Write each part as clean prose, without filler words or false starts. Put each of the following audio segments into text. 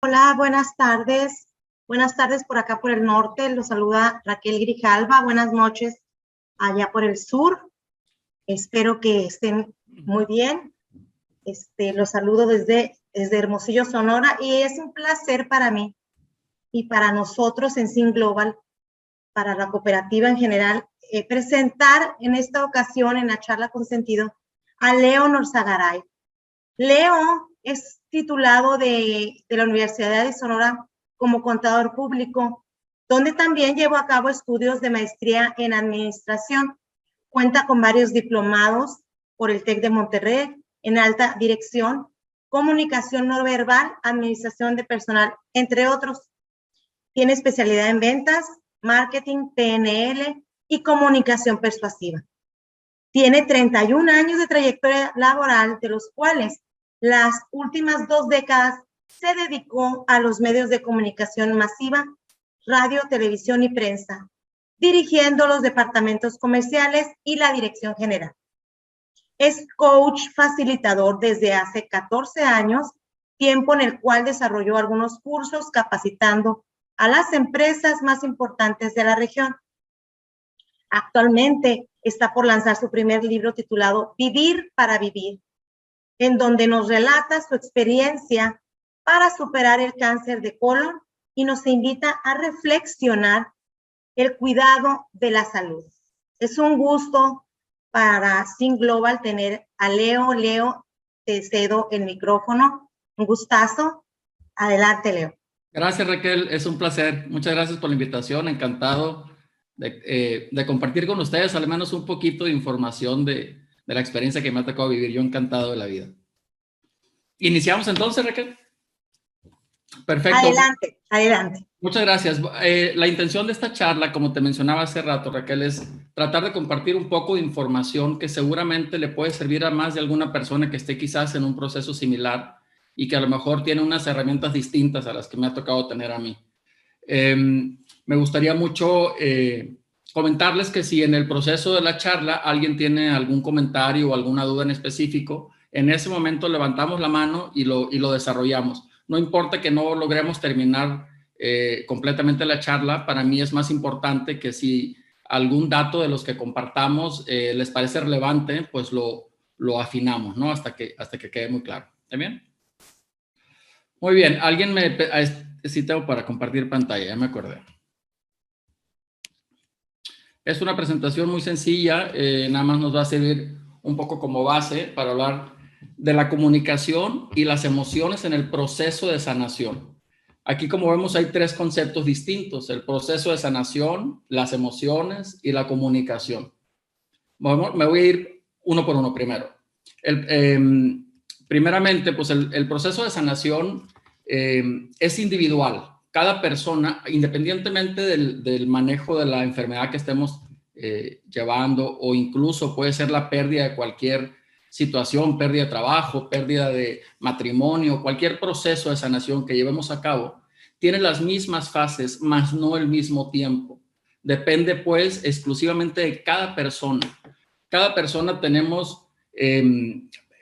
Hola, buenas tardes. Buenas tardes por acá por el norte. Los saluda Raquel Grijalva. Buenas noches allá por el sur. Espero que estén muy bien. Los saludo desde Hermosillo, Sonora, y es un placer para mí y para nosotros en Syn Global, para la cooperativa en general, presentar en esta ocasión, en la charla con sentido, a Leo Norzagaray. Leo es titulado de la Universidad de Sonora como contador público, donde también llevó a cabo estudios de maestría en administración. Cuenta con varios diplomados por el TEC de Monterrey en alta dirección, comunicación no verbal, administración de personal, entre otros. Tiene especialidad en ventas, marketing, PNL y comunicación persuasiva. Tiene 31 años de trayectoria laboral, de los cuales las últimas 2 décadas se dedicó a los medios de comunicación masiva, radio, televisión y prensa, dirigiendo los departamentos comerciales y la dirección general. Es coach facilitador desde hace 14 años, tiempo en el cual desarrolló algunos cursos capacitando a las empresas más importantes de la región. Actualmente está por lanzar su primer libro titulado Vivir para Vivir, en donde nos relata su experiencia para superar el cáncer de colon y nos invita a reflexionar el cuidado de la salud. Es un gusto para Syn Global tener a Leo. Leo, te cedo el micrófono. Un gustazo. Adelante, Leo. Gracias, Raquel. Es un placer. Muchas gracias por la invitación. Encantado de compartir con ustedes al menos un poquito de información de la experiencia que me ha tocado vivir. Yo encantado de la vida. ¿Iniciamos entonces, Raquel? Perfecto. Adelante, adelante. Muchas gracias. La intención de esta charla, como te mencionaba hace rato, Raquel, es tratar de compartir un poco de información que seguramente le puede servir a más de alguna persona que esté quizás en un proceso similar y que a lo mejor tiene unas herramientas distintas a las que me ha tocado tener a mí. Me gustaría mucho comentarles que si en el proceso de la charla alguien tiene algún comentario o alguna duda en específico, en ese momento levantamos la mano y lo desarrollamos. No importa que no logremos terminar completamente la charla, para mí es más importante que si algún dato de los que compartamos les parece relevante, pues lo afinamos, ¿no? Hasta que quede muy claro. ¿Está bien? Muy bien. Alguien sí tengo para compartir pantalla, ya me acordé. Es una presentación muy sencilla, nada más nos va a servir un poco como base para hablar de la comunicación y las emociones en el proceso de sanación. Aquí, como vemos, hay 3 conceptos distintos: el proceso de sanación, las emociones y la comunicación. Me voy a ir uno por uno primero. Primeramente, pues el proceso de sanación es individual. Cada persona, independientemente del manejo de la enfermedad que estemos llevando, o incluso puede ser la pérdida de cualquier situación, pérdida de trabajo, pérdida de matrimonio, cualquier proceso de sanación que llevemos a cabo, tiene las mismas fases, mas no el mismo tiempo. Depende, pues, exclusivamente de cada persona. Cada persona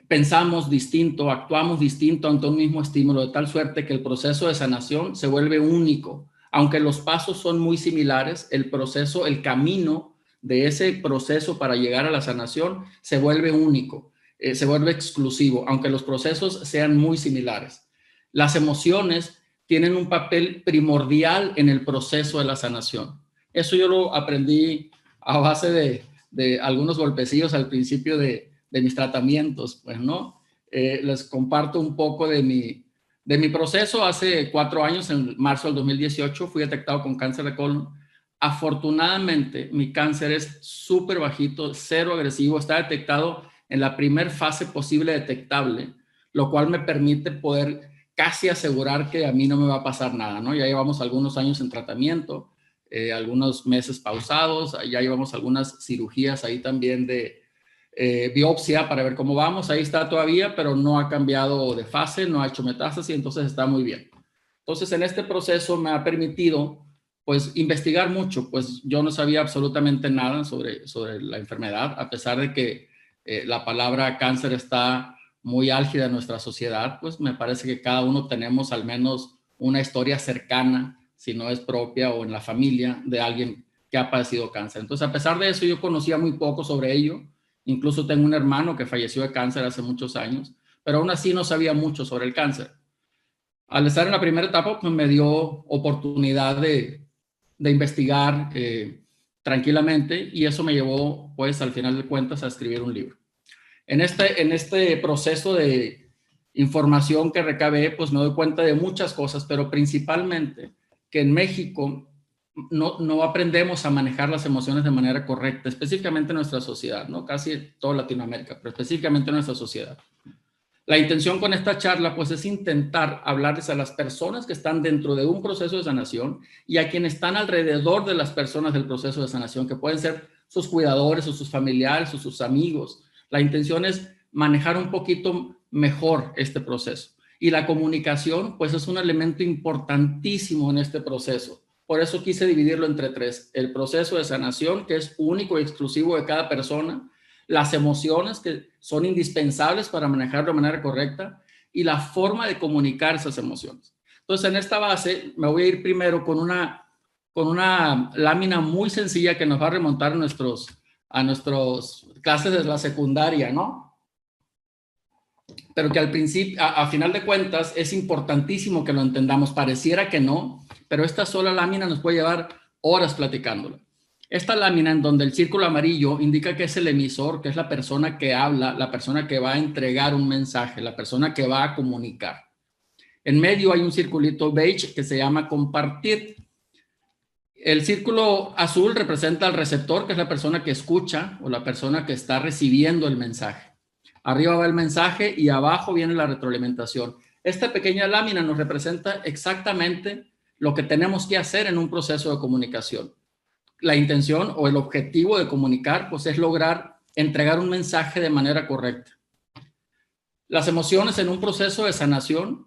pensamos distinto, actuamos distinto ante un mismo estímulo, de tal suerte que el proceso de sanación se vuelve único. Aunque los pasos son muy similares, el proceso, el camino de ese proceso para llegar a la sanación se vuelve único, se vuelve exclusivo, aunque los procesos sean muy similares. Las emociones tienen un papel primordial en el proceso de la sanación. Eso yo lo aprendí a base de algunos golpecillos al principio de mis tratamientos, pues, ¿no? Les comparto un poco de mi proceso. Hace 4 años, en marzo del 2018, fui detectado con cáncer de colon. Afortunadamente, mi cáncer es súper bajito, cero agresivo. Está detectado en la primer fase posible detectable, lo cual me permite poder casi asegurar que a mí no me va a pasar nada, ¿no? Ya llevamos algunos años en tratamiento, algunos meses pausados, ya llevamos algunas cirugías ahí también de biopsia para ver cómo vamos. Ahí está todavía, pero no ha cambiado de fase, no ha hecho metástasis, entonces está muy bien. Entonces, en este proceso me ha permitido, pues, investigar mucho. Pues yo no sabía absolutamente nada sobre la enfermedad, a pesar de que la palabra cáncer está muy álgida en nuestra sociedad. Pues me parece que cada uno tenemos al menos una historia cercana, si no es propia o en la familia de alguien que ha padecido cáncer. Entonces, a pesar de eso, yo conocía muy poco sobre ello. Incluso tengo un hermano que falleció de cáncer hace muchos años, pero aún así no sabía mucho sobre el cáncer. Al estar en la primera etapa, pues me dio oportunidad de investigar tranquilamente, y eso me llevó, pues, al final de cuentas, a escribir un libro. En este proceso de información que recabé, pues me doy cuenta de muchas cosas, pero principalmente que en México no aprendemos a manejar las emociones de manera correcta, específicamente en nuestra sociedad, ¿no? Casi toda Latinoamérica, pero específicamente en nuestra sociedad. La intención con esta charla, pues, es intentar hablarles a las personas que están dentro de un proceso de sanación y a quienes están alrededor de las personas del proceso de sanación, que pueden ser sus cuidadores o sus familiares o sus amigos. La intención es manejar un poquito mejor este proceso. Y la comunicación, pues, es un elemento importantísimo en este proceso. Por eso quise dividirlo entre tres: el proceso de sanación, que es único y exclusivo de cada persona; las emociones, que son indispensables para manejarlo de manera correcta; y la forma de comunicar esas emociones. Entonces, en esta base, me voy a ir primero con una lámina muy sencilla que nos va a remontar a nuestros clases de la secundaria, ¿no? Pero que al principio, a final de cuentas, es importantísimo que lo entendamos. Pareciera que no, pero esta sola lámina nos puede llevar horas platicándola. Esta lámina, en donde el círculo amarillo indica que es el emisor, que es la persona que habla, la persona que va a entregar un mensaje, la persona que va a comunicar. En medio hay un circulito beige que se llama compartir. El círculo azul representa al receptor, que es la persona que escucha o la persona que está recibiendo el mensaje. Arriba va el mensaje y abajo viene la retroalimentación. Esta pequeña lámina nos representa exactamente lo que tenemos que hacer en un proceso de comunicación. La intención o el objetivo de comunicar, pues, es lograr entregar un mensaje de manera correcta. Las emociones en un proceso de sanación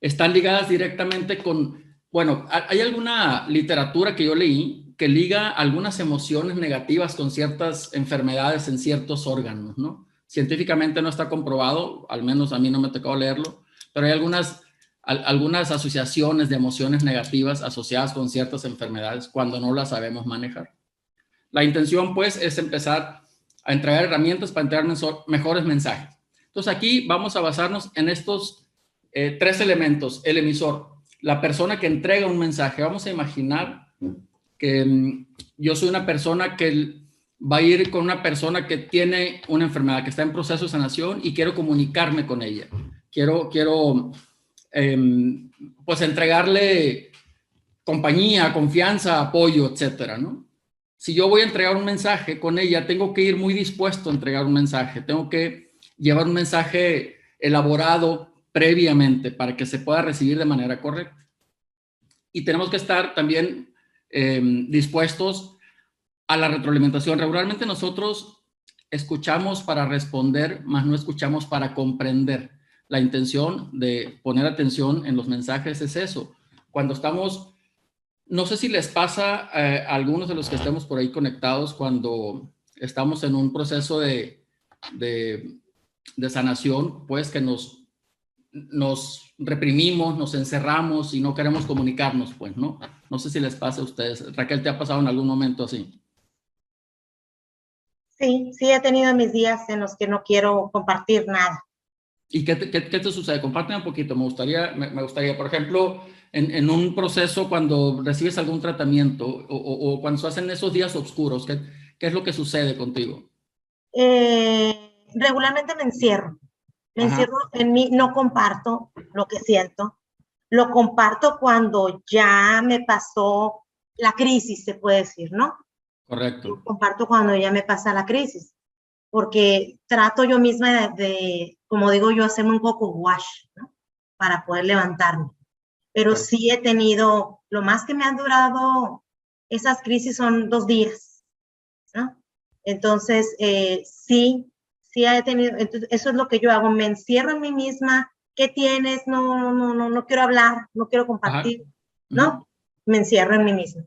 están ligadas directamente con, bueno, hay alguna literatura que yo leí que liga algunas emociones negativas con ciertas enfermedades en ciertos órganos, ¿no? Científicamente no está comprobado, al menos a mí no me ha tocado leerlo, pero hay algunas asociaciones de emociones negativas asociadas con ciertas enfermedades cuando no las sabemos manejar. La intención, pues, es empezar a entregar herramientas para entregar mejores mensajes. Entonces, aquí vamos a basarnos en estos tres elementos: el emisor, la persona que entrega un mensaje. Vamos a imaginar que yo soy una persona que va a ir con una persona que tiene una enfermedad, que está en proceso de sanación, y quiero comunicarme con ella. Quiero pues, entregarle compañía, confianza, apoyo, etcétera, ¿no? Si yo voy a entregar un mensaje con ella, tengo que ir muy dispuesto a entregar un mensaje. Tengo que llevar un mensaje elaborado previamente para que se pueda recibir de manera correcta. Y tenemos que estar también dispuestos a la retroalimentación. Regularmente nosotros escuchamos para responder, más no escuchamos para comprender. La intención de poner atención en los mensajes es eso. Cuando estamos, no sé si les pasa a algunos de los que estemos por ahí conectados, cuando estamos en un proceso de sanación, pues, que nos reprimimos, nos encerramos y no queremos comunicarnos, pues, ¿no? No sé si les pasa a ustedes. Raquel, ¿te ha pasado en algún momento así? Sí, sí he tenido mis días en los que no quiero compartir nada. ¿Y qué te sucede? Compárteme un poquito. Me gustaría, por ejemplo, en un proceso, cuando recibes algún tratamiento o cuando se hacen esos días oscuros, ¿qué es lo que sucede contigo? Regularmente me encierro. Me Ajá. encierro en mí, no comparto lo que siento. Lo comparto cuando ya me pasó la crisis, se puede decir, ¿no? Correcto. Lo comparto cuando ya me pasa la crisis, porque trato yo misma como digo yo, hacerme un coco wash, ¿no? Para poder levantarme. Pero Correcto. sí he tenido, lo más que me han durado esas crisis son 2 días, ¿no? Entonces, sí he tenido, entonces, eso es lo que yo hago, me encierro en mí misma. ¿Qué tienes? No quiero hablar, no quiero compartir, ¿no? Me encierro en mí misma.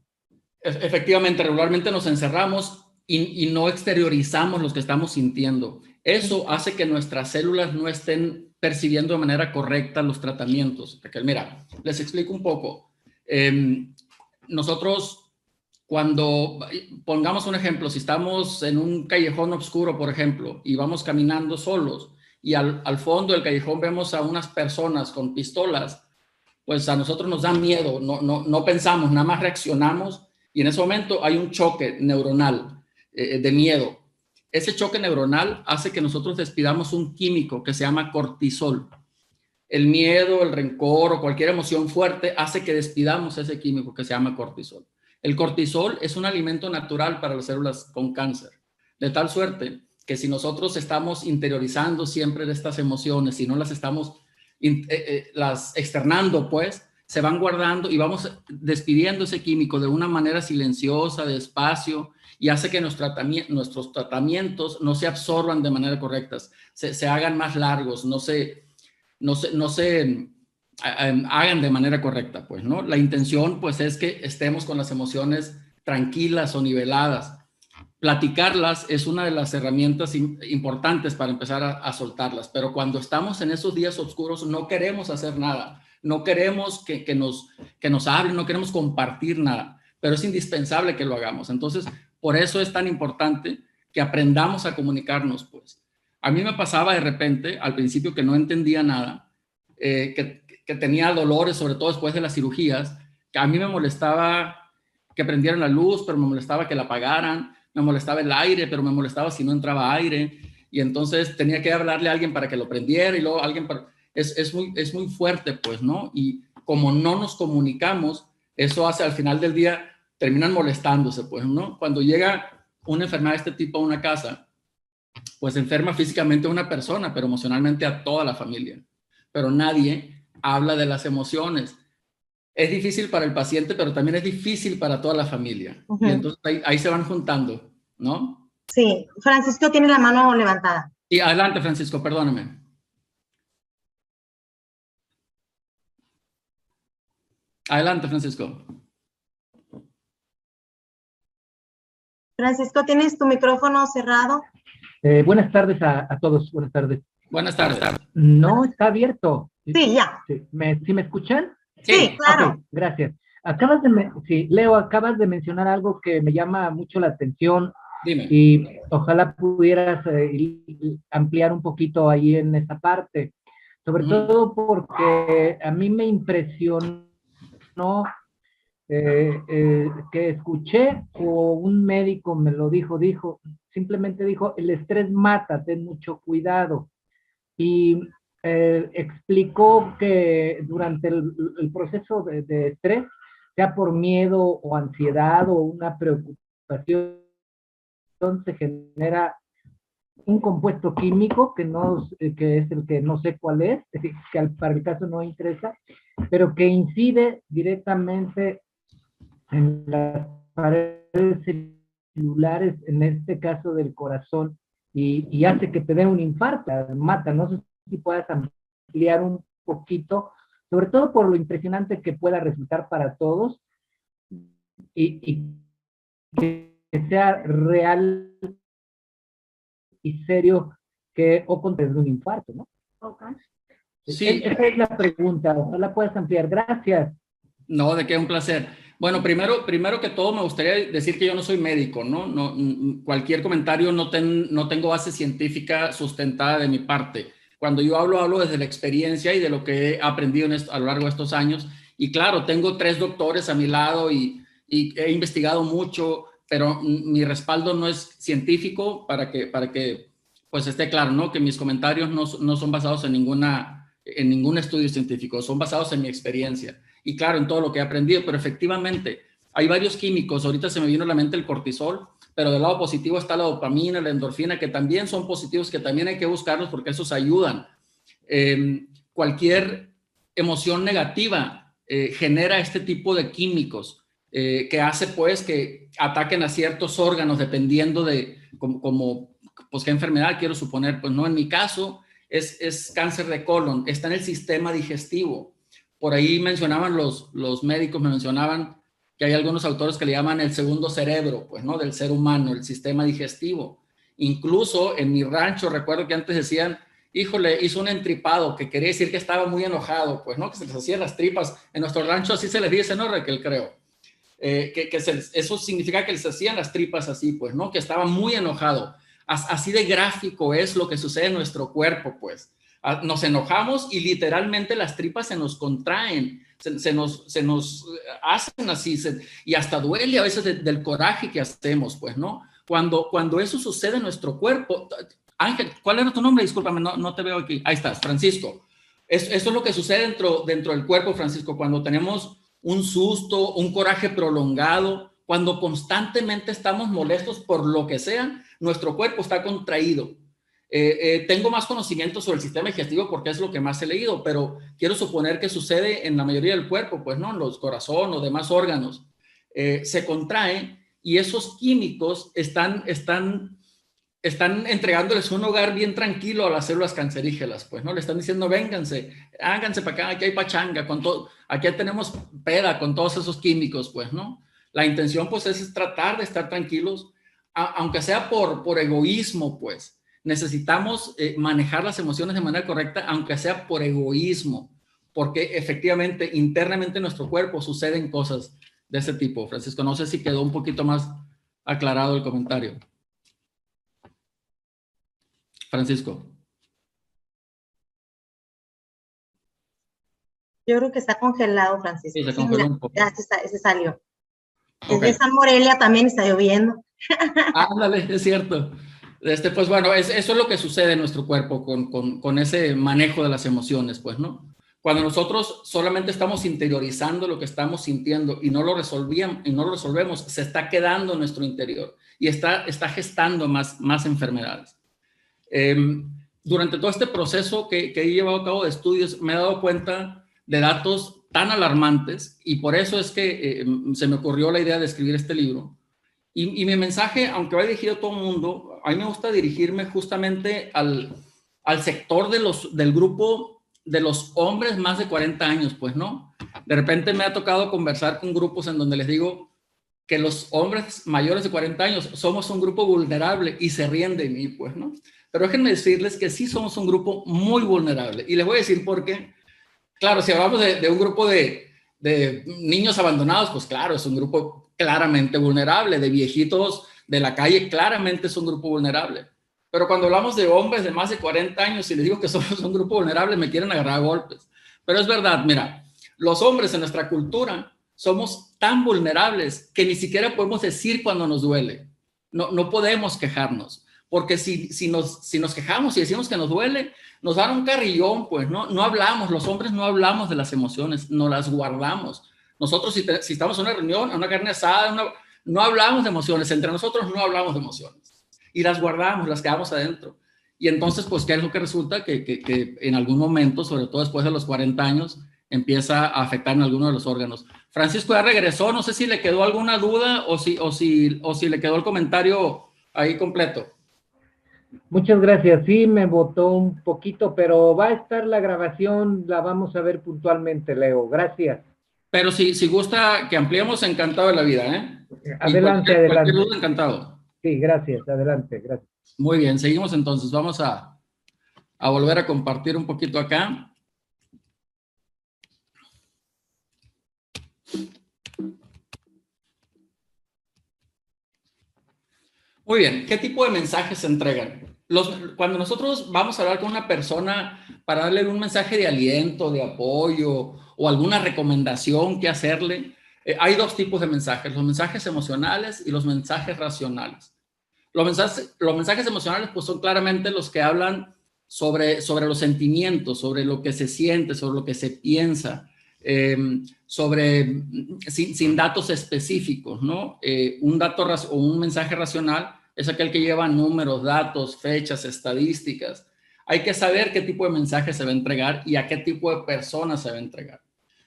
Efectivamente, regularmente nos encerramos y no exteriorizamos lo que estamos sintiendo. Eso hace que nuestras células no estén percibiendo de manera correcta los tratamientos. Raquel, mira, les explico un poco. Nosotros, cuando, pongamos un ejemplo, si estamos en un callejón oscuro, por ejemplo, y vamos caminando solos, y al fondo del callejón vemos a unas personas con pistolas, pues a nosotros nos da miedo, no pensamos, nada más reaccionamos, y en ese momento hay un choque neuronal de miedo. Ese choque neuronal hace que nosotros despidamos un químico que se llama cortisol. El miedo, el rencor o cualquier emoción fuerte hace que despidamos ese químico que se llama cortisol. El cortisol es un alimento natural para las células con cáncer, de tal suerte que si nosotros estamos interiorizando siempre de estas emociones, si no las estamos las externando, pues se van guardando y vamos despidiendo ese químico de una manera silenciosa, despacio, y hace que nuestros tratamientos no se absorban de manera correcta, se hagan más largos, no se hagan de manera correcta, pues, ¿no? La intención, pues, es que estemos con las emociones tranquilas o niveladas. Platicarlas es una de las herramientas importantes para empezar a soltarlas, pero cuando estamos en esos días oscuros no queremos hacer nada, no queremos que nos hablen, no queremos compartir nada, pero es indispensable que lo hagamos. Entonces, por eso es tan importante que aprendamos a comunicarnos, pues. A mí me pasaba de repente, al principio, que no entendía nada, que tenía dolores, sobre todo después de las cirugías, que a mí me molestaba que prendieran la luz, pero me molestaba que la apagaran, me molestaba el aire, pero me molestaba si no entraba aire, y entonces tenía que hablarle a alguien para que lo prendiera, y luego alguien para... Es muy fuerte, pues, ¿no? Y como no nos comunicamos, eso hace al final del día, terminan molestándose, pues, ¿no? Cuando llega una enfermedad de este tipo a una casa, pues enferma físicamente a una persona, pero emocionalmente a toda la familia. Pero nadie habla de las emociones. Es difícil para el paciente, pero también es difícil para toda la familia. Y entonces ahí se van juntando, ¿no? Sí, Francisco tiene la mano levantada. Y adelante, Francisco, perdóname. Adelante, Francisco. Francisco, ¿tienes tu micrófono cerrado? Buenas tardes a todos, buenas tardes. Buenas tardes. No, está abierto. Sí, ya. ¿Sí me escuchan? Sí, claro. Ok, gracias. Leo, acabas de mencionar algo que me llama mucho la atención. Dime. Y ojalá pudieras ampliar un poquito ahí en esa parte. Sobre todo porque a mí me impresionó que escuché o un médico me lo simplemente dijo, el estrés mata, ten mucho cuidado. Y explicó que durante el proceso de estrés, sea por miedo o ansiedad o una preocupación, se genera un compuesto químico que es el que no sé cuál es, que para el caso no interesa, pero que incide directamente en las paredes celulares, en este caso del corazón, y hace que te dé un infarto, mata. No sé si puedas ampliar un poquito, sobre todo por lo impresionante que pueda resultar para todos, y que sea real y serio o contra un infarto, ¿no? Okay. Sí. Esa es la pregunta, ojalá puedas ampliar. Gracias. No, de qué, un placer. Bueno, primero que todo me gustaría decir que yo no soy médico, ¿no? Cualquier comentario no tengo base científica sustentada de mi parte. Cuando yo hablo desde la experiencia y de lo que he aprendido a lo largo de estos años. Y claro, tengo 3 doctores a mi lado y he investigado mucho, pero mi respaldo no es científico para que pues esté claro, ¿no? Que mis comentarios no son basados en ningún estudio científico, son basados en mi experiencia. Y claro, en todo lo que he aprendido, pero efectivamente hay varios químicos. Ahorita se me vino a la mente el cortisol, pero del lado positivo está la dopamina, la endorfina, que también son positivos, que también hay que buscarlos porque esos ayudan. Cualquier emoción negativa genera este tipo de químicos que hace pues que ataquen a ciertos órganos dependiendo de pues qué enfermedad quiero suponer. Pues no, en mi caso es cáncer de colon, está en el sistema digestivo. Por ahí mencionaban los médicos, me mencionaban que hay algunos autores que le llaman el segundo cerebro, pues, ¿no? Del ser humano, el sistema digestivo. Incluso en mi rancho, recuerdo que antes decían híjole, hizo un entripado, que quería decir que estaba muy enojado, pues, ¿no? Que se les hacían las tripas. En nuestro rancho así se les dice, ¿no, Raquel? Creo. Eso significa que les hacían las tripas así, pues, ¿no? Que estaba muy enojado. Así de gráfico es lo que sucede en nuestro cuerpo, pues. Nos enojamos y literalmente las tripas se nos contraen, se nos hacen así, y hasta duele a veces del coraje que hacemos, pues, ¿no? Cuando eso sucede en nuestro cuerpo. Ángel, ¿cuál era tu nombre? Discúlpame, no te veo aquí. Ahí estás, Francisco. Eso es lo que sucede dentro del cuerpo, Francisco, cuando tenemos un susto, un coraje prolongado, cuando constantemente estamos molestos por lo que sea, nuestro cuerpo está contraído. Tengo más conocimiento sobre el sistema digestivo porque es lo que más he leído, pero quiero suponer que sucede en la mayoría del cuerpo, pues, ¿no? Los corazón o demás órganos. Se contrae y esos químicos están entregándoles un hogar bien tranquilo a las células cancerígenas, pues, ¿no? Le están diciendo, vénganse, háganse para acá, aquí hay pachanga, aquí tenemos peda con todos esos químicos, pues, ¿no? La intención, pues, es tratar de estar tranquilos, aunque sea por egoísmo, pues. Necesitamos manejar las emociones de manera correcta, aunque sea por egoísmo, porque efectivamente, internamente en nuestro cuerpo suceden cosas de ese tipo. Francisco, no sé si quedó un poquito más aclarado el comentario. Francisco. Yo creo que está congelado, Francisco. Sí, se congeló un poco. Ya se salió. Okay. Es de San Morelia, también está lloviendo. Ándale, es cierto. Pues bueno, eso es lo que sucede en nuestro cuerpo con ese manejo de las emociones, pues, ¿no? Cuando nosotros solamente estamos interiorizando lo que estamos sintiendo y no lo resolvemos, se está quedando en nuestro interior y está gestando más enfermedades. Durante todo este proceso que he llevado a cabo de estudios, me he dado cuenta de datos tan alarmantes y por eso es que se me ocurrió la idea de escribir este libro. Y mi mensaje, aunque va dirigido a todo el mundo, a mí me gusta dirigirme justamente al sector del grupo de los hombres más de 40 años, pues, ¿no? De repente me ha tocado conversar con grupos en donde les digo que los hombres mayores de 40 años somos un grupo vulnerable y se ríen de mí, pues, ¿no? Pero déjenme decirles que sí somos un grupo muy vulnerable. Y les voy a decir por qué. Claro, si hablamos de un grupo de niños abandonados, pues claro, es un grupo claramente vulnerable. De viejitos de la calle, claramente es un grupo vulnerable. Pero cuando hablamos de hombres de más de 40 años y les digo que somos un grupo vulnerable, me quieren agarrar a golpes. Pero es verdad, mira, los hombres en nuestra cultura somos tan vulnerables que ni siquiera podemos decir cuando nos duele. No podemos quejarnos. Porque si nos quejamos y decimos que nos duele, nos dan un carrillón, pues, no hablamos, los hombres no hablamos de las emociones, no las guardamos. Nosotros si estamos en una reunión, en una carne asada, no hablamos de emociones, entre nosotros no hablamos de emociones. Y las guardamos, las quedamos adentro. Y entonces, pues, ¿qué es lo que resulta? Que en algún momento, sobre todo después de los 40 años, empieza a afectar en alguno de los órganos. Francisco ya regresó, no sé si le quedó alguna duda o si le quedó el comentario ahí completo. Muchas gracias. Sí, me botó un poquito, pero va a estar la grabación, la vamos a ver puntualmente, Leo. Gracias. Pero si gusta que ampliemos, encantado de la vida, ¿eh? Adelante, Cualquier adelante. duda, encantado. Sí, gracias, adelante, gracias. Muy bien, seguimos entonces. Vamos a volver a compartir un poquito acá. Muy bien, ¿qué tipo de mensajes se entregan? Cuando nosotros vamos a hablar con una persona para darle un mensaje de aliento, de apoyo o alguna recomendación que hacerle, hay dos tipos de mensajes, los mensajes emocionales y los mensajes racionales. Los mensajes emocionales pues son claramente los que hablan sobre los sentimientos, sobre lo que se siente, sobre lo que se piensa, sin datos específicos, ¿no? Un dato o un mensaje racional es aquel que lleva números, datos, fechas, estadísticas. Hay que saber qué tipo de mensaje se va a entregar y a qué tipo de personas se va a entregar.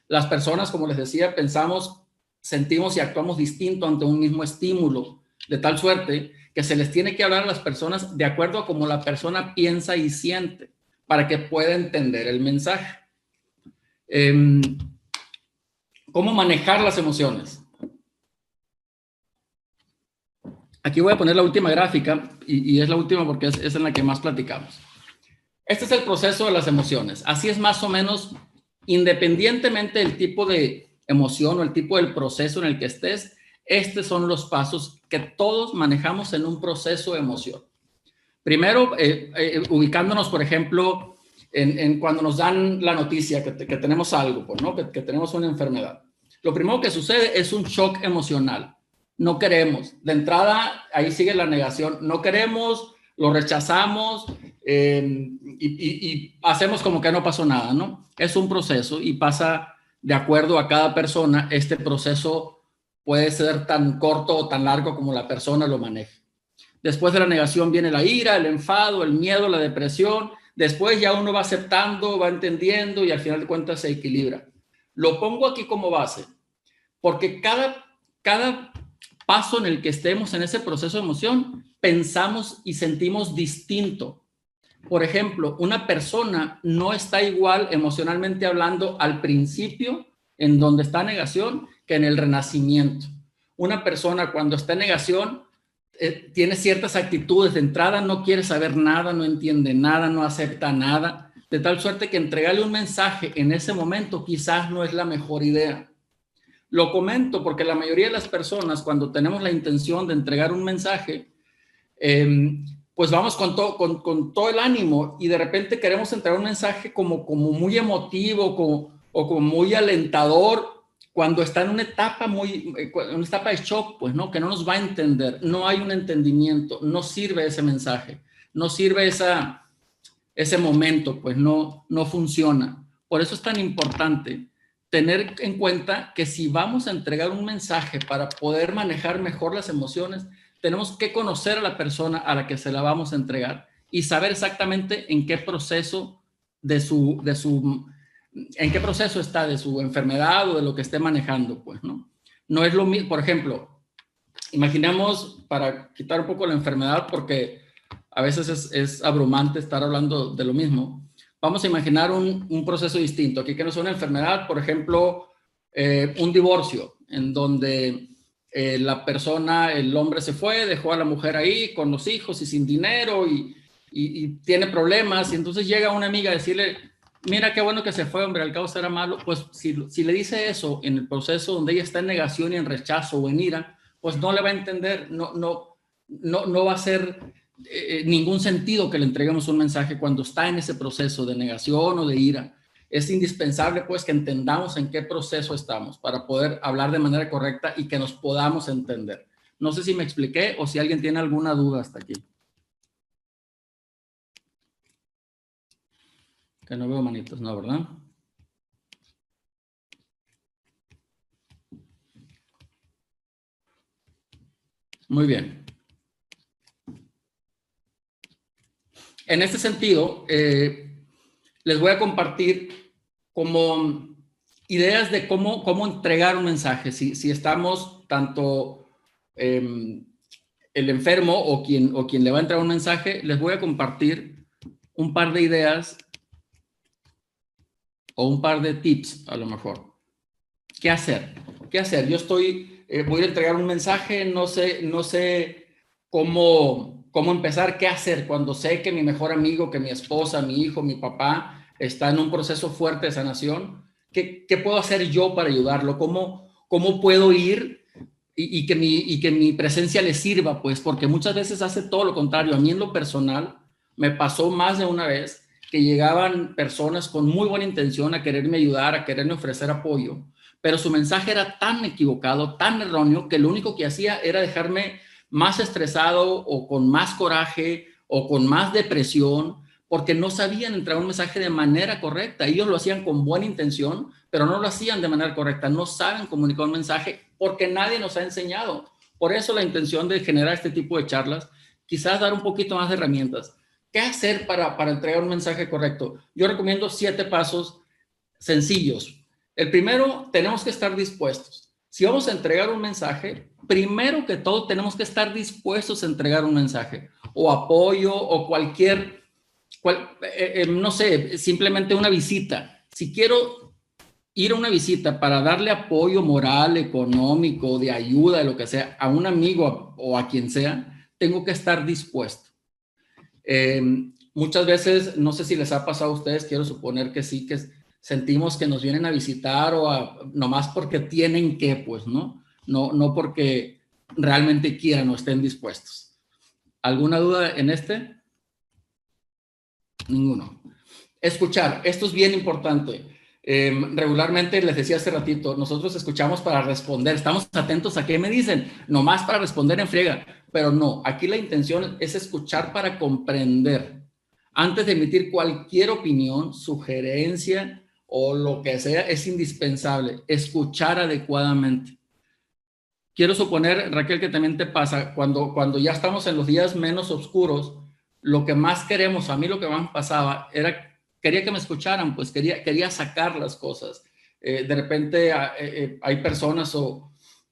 Las personas, como les decía, pensamos, sentimos y actuamos distinto ante un mismo estímulo, de tal suerte que se les tiene que hablar a las personas de acuerdo a cómo la persona piensa y siente para que pueda entender el mensaje. ¿Cómo manejar las emociones? Aquí voy a poner la última gráfica y es la última porque es en la que más platicamos. Este es el proceso de las emociones. Así es más o menos, independientemente del tipo de emoción o el tipo del proceso en el que estés, estos son los pasos que todos manejamos en un proceso de emoción. Primero, ubicándonos, por ejemplo, en cuando nos dan la noticia que tenemos algo, pues, ¿no? Que tenemos una enfermedad. Lo primero que sucede es un shock emocional. No queremos. De entrada, ahí sigue la negación. No queremos, lo rechazamos y hacemos como que no pasó nada, ¿no? Es un proceso y pasa de acuerdo a cada persona. Este proceso puede ser tan corto o tan largo como la persona lo maneje. Después de la negación viene la ira, el enfado, el miedo, la depresión. Después ya uno va aceptando, va entendiendo y al final de cuentas se equilibra. Lo pongo aquí como base porque cada paso en el que estemos en ese proceso de emoción, pensamos y sentimos distinto. Por ejemplo, una persona no está igual emocionalmente hablando al principio, en donde está negación, que en el renacimiento. Una persona cuando está en negación tiene ciertas actitudes. De entrada no quiere saber nada, no entiende nada, no acepta nada, de tal suerte que entregarle un mensaje en ese momento quizás no es la mejor idea. Lo comento porque la mayoría de las personas, cuando tenemos la intención de entregar un mensaje, pues vamos con todo el ánimo y de repente queremos entregar un mensaje como muy emotivo o como muy alentador, cuando está en una etapa de shock, pues, ¿no? Que no nos va a entender, no hay un entendimiento, no sirve ese mensaje, no sirve ese momento, pues no funciona. Por eso es tan importante tener en cuenta que si vamos a entregar un mensaje para poder manejar mejor las emociones, tenemos que conocer a la persona a la que se la vamos a entregar y saber exactamente en qué proceso en qué proceso está de su enfermedad o de lo que esté manejando, pues, ¿no? No es lo mismo, por ejemplo, imaginemos, para quitar un poco la enfermedad, porque a veces es abrumante estar hablando de lo mismo. Vamos a imaginar un proceso distinto. Aquí que no es una enfermedad, por ejemplo, un divorcio, en donde la persona, el hombre se fue, dejó a la mujer ahí con los hijos y sin dinero y tiene problemas. Y entonces llega una amiga a decirle, mira qué bueno que se fue, hombre, al cabo será malo. Pues si le dice eso en el proceso donde ella está en negación y en rechazo o en ira, pues no le va a entender, no va a ser ningún sentido que le entreguemos un mensaje cuando está en ese proceso de negación o de ira. Es indispensable, pues, que entendamos en qué proceso estamos para poder hablar de manera correcta y que nos podamos entender. No sé si me expliqué o si alguien tiene alguna duda hasta aquí. Que no veo manitos, ¿no, verdad? Muy bien. En este sentido, les voy a compartir como ideas de cómo entregar un mensaje. Si estamos tanto el enfermo o quien le va a entregar un mensaje, les voy a compartir un par de ideas o un par de tips, a lo mejor. ¿Qué hacer? Yo voy a entregar un mensaje, no sé cómo empezar, qué hacer cuando sé que mi mejor amigo, que mi esposa, mi hijo, mi papá está en un proceso fuerte de sanación. ¿Qué puedo hacer yo para ayudarlo? ¿Cómo puedo ir y que mi presencia le sirva? Pues porque muchas veces hace todo lo contrario. A mí en lo personal me pasó más de una vez que llegaban personas con muy buena intención a quererme ayudar, a quererme ofrecer apoyo, pero su mensaje era tan equivocado, tan erróneo, que lo único que hacía era dejarme más estresado o con más coraje o con más depresión, porque no sabían entregar un mensaje de manera correcta. Ellos lo hacían con buena intención, pero no lo hacían de manera correcta. No saben comunicar un mensaje porque nadie nos ha enseñado. Por eso la intención de generar este tipo de charlas, quizás dar un poquito más de herramientas. ¿Qué hacer para entregar un mensaje correcto? Yo recomiendo 7 pasos sencillos. El primero, tenemos que estar dispuestos. Si vamos a entregar un mensaje, primero que todo tenemos que estar dispuestos a entregar un mensaje o apoyo o no sé, simplemente una visita. Si quiero ir a una visita para darle apoyo moral, económico, de ayuda, de lo que sea, a un amigo o a quien sea, tengo que estar dispuesto. muchas veces, no sé si les ha pasado a ustedes, quiero suponer que sí, que sentimos que nos vienen a visitar nomás porque tienen que, pues, ¿no? No porque realmente quieran o estén dispuestos. ¿Alguna duda en este? Ninguno. Escuchar, esto es bien importante. Regularmente, les decía hace ratito, nosotros escuchamos para responder, estamos atentos a qué me dicen, nomás para responder en friega, pero no, aquí la intención es escuchar para comprender. Antes de emitir cualquier opinión, sugerencia o lo que sea, es indispensable escuchar adecuadamente. Quiero suponer, Raquel, que también te pasa cuando ya estamos en los días menos oscuros, lo que más queremos, a mí lo que más pasaba era, quería que me escucharan, pues quería sacar las cosas. De repente hay personas o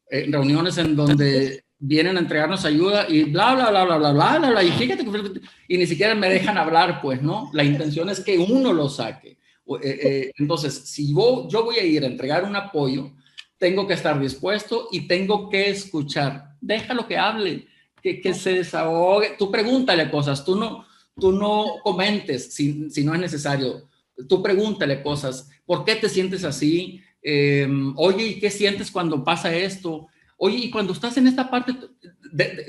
reuniones en donde vienen a entregarnos ayuda y bla, bla, bla, bla, bla, bla, bla, bla, y fíjate que, y ni siquiera me dejan hablar, pues, ¿no? La intención es que uno lo saque. Entonces, si yo voy a ir a entregar un apoyo, tengo que estar dispuesto y tengo que escuchar. Déjalo que hable, que se desahogue. Tú pregúntale cosas, tú no comentes si no es necesario. Tú pregúntale cosas. ¿Por qué te sientes así? Oye, ¿y qué sientes cuando pasa esto? Oye, y cuando estás en esta parte,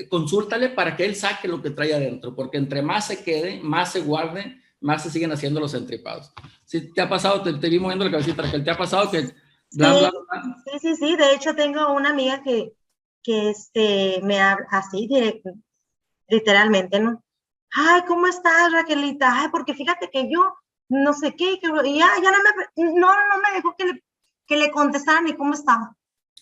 consúltale para que él saque lo que trae adentro, porque entre más se quede, más se guarde, más se siguen haciendo los entripados. Si te ha pasado, te vi moviendo la cabecita, Raquel, ¿te ha pasado que bla, bla, bla? Sí. De hecho, tengo una amiga que me habla así, literalmente, ¿no? Ay, ¿cómo estás, Raquelita? Ay, porque fíjate que yo no sé qué, y ya no me dejó que le contestara ni cómo estaba.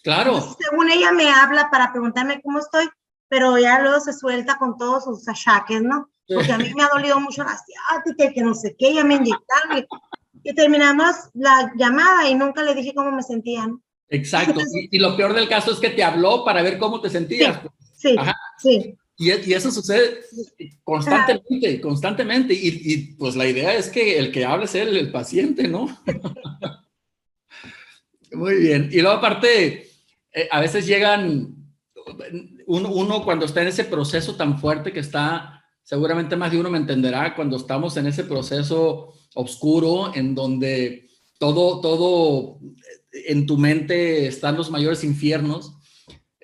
Claro. Entonces, según ella me habla para preguntarme cómo estoy, pero ya luego se suelta con todos sus achaques, ¿no? Porque a mí me ha dolido mucho la ciática, que no sé qué, ya me inyectaron. Y terminamos la llamada y nunca le dije cómo me sentía, ¿no? Exacto. Entonces, Y lo peor del caso es que te habló para ver cómo te sentías. Sí. Ajá. Sí. Y eso sucede constantemente. Y pues la idea es que el que hable sea el paciente, ¿no? Muy bien. Y luego aparte, a veces llegan, uno cuando está en ese proceso tan fuerte que está, seguramente más de uno me entenderá, cuando estamos en ese proceso oscuro en donde todo en tu mente están los mayores infiernos.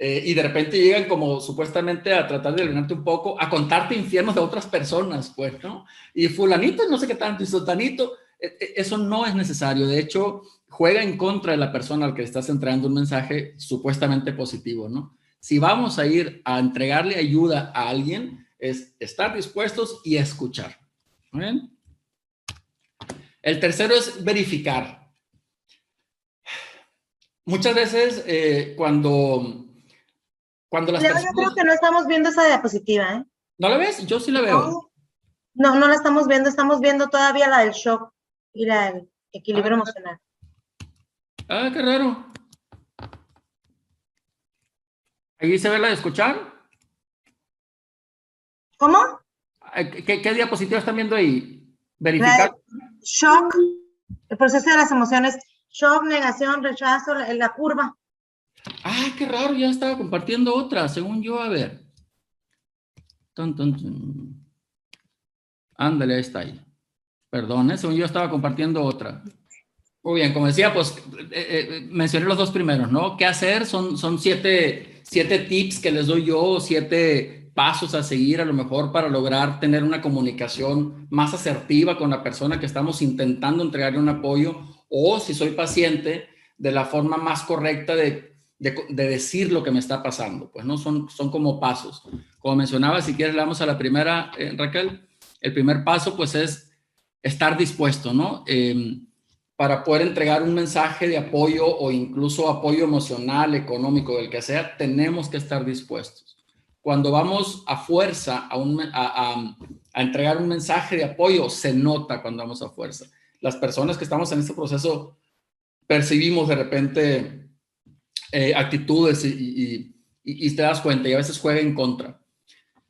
Y de repente llegan como supuestamente a tratar de aliviarte un poco, a contarte infiernos de otras personas, pues, ¿no? Y fulanito, no sé qué tanto, y sotanito, eso no es necesario. De hecho, juega en contra de la persona al que estás entregando un mensaje supuestamente positivo, ¿no? Si vamos a ir a entregarle ayuda a alguien, es estar dispuestos y escuchar. ¿Bien? El tercero es verificar. Muchas veces cuando las personas... Yo creo que no estamos viendo esa diapositiva, ¿eh? ¿No la ves? Yo sí la veo. No la estamos viendo todavía la del shock y la del equilibrio emocional. Qué raro. ¿Ahí se ve la de escuchar? ¿Cómo? ¿Qué diapositiva están viendo ahí? Verificar. Shock, el proceso de las emociones, shock, negación, rechazo, la curva. Qué raro, ya estaba compartiendo otra, según yo, a ver. Ándale, ahí está ahí. Perdón, según yo estaba compartiendo otra. Muy bien, como decía, pues mencioné los dos primeros, ¿no? ¿Qué hacer? Son siete tips que les doy yo, 7 pasos a seguir a lo mejor para lograr tener una comunicación más asertiva con la persona que estamos intentando entregarle un apoyo, o si soy paciente, de la forma más correcta de decir lo que me está pasando. Pues no son como pasos. Como mencionaba, si quieres le damos a la primera, Raquel. El primer paso pues es estar dispuesto, ¿no? Para poder entregar un mensaje de apoyo o incluso apoyo emocional, económico, del que sea, tenemos que estar dispuestos. Cuando vamos a fuerza a entregar un mensaje de apoyo, se nota cuando vamos a fuerza. Las personas que estamos en este proceso percibimos de repente actitudes y te das cuenta y a veces juega en contra.